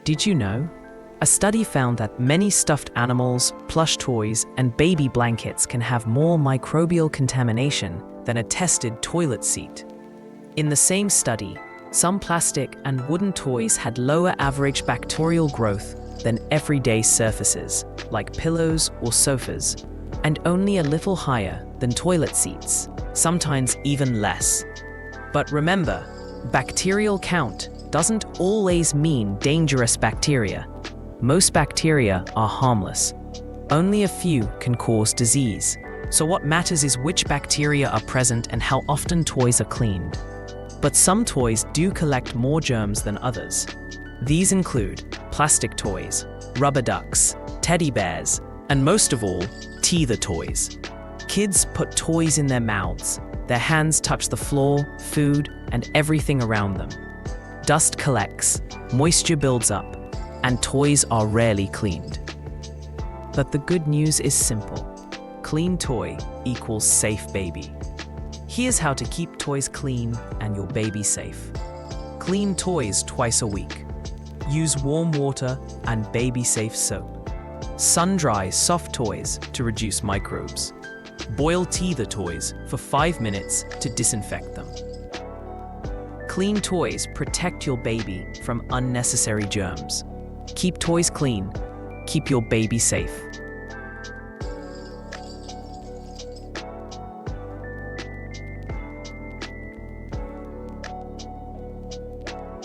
Did you know? A study found that many stuffed animals, plush toys, and baby blankets can have more microbial contamination than a tested toilet seat. In the same study, some plastic and wooden toys had lower average bacterial growth than everyday surfaces, like pillows or sofas, and only a little higher than toilet seats, sometimes even less. But remember, bacterial count doesn't always mean dangerous bacteria. Most bacteria are harmless. Only a few can cause disease. So what matters is which bacteria are present and how often toys are cleaned. But some toys do collect more germs than others. These include plastic toys, rubber ducks, teddy bears, and most of all, teether toys. Kids put toys in their mouths. Their hands touch the floor, food, and everything around them. Dust collects, moisture builds up, and toys are rarely cleaned. But the good news is simple. Clean toy equals safe baby. Here's how to keep toys clean and your baby safe. Clean toys twice a week. Use warm water and baby-safe soap. Sun-dry soft toys to reduce microbes. Boil teether toys for 5 minutes to disinfect them. Clean toys protect your baby from unnecessary germs. Keep toys clean. Keep your baby safe.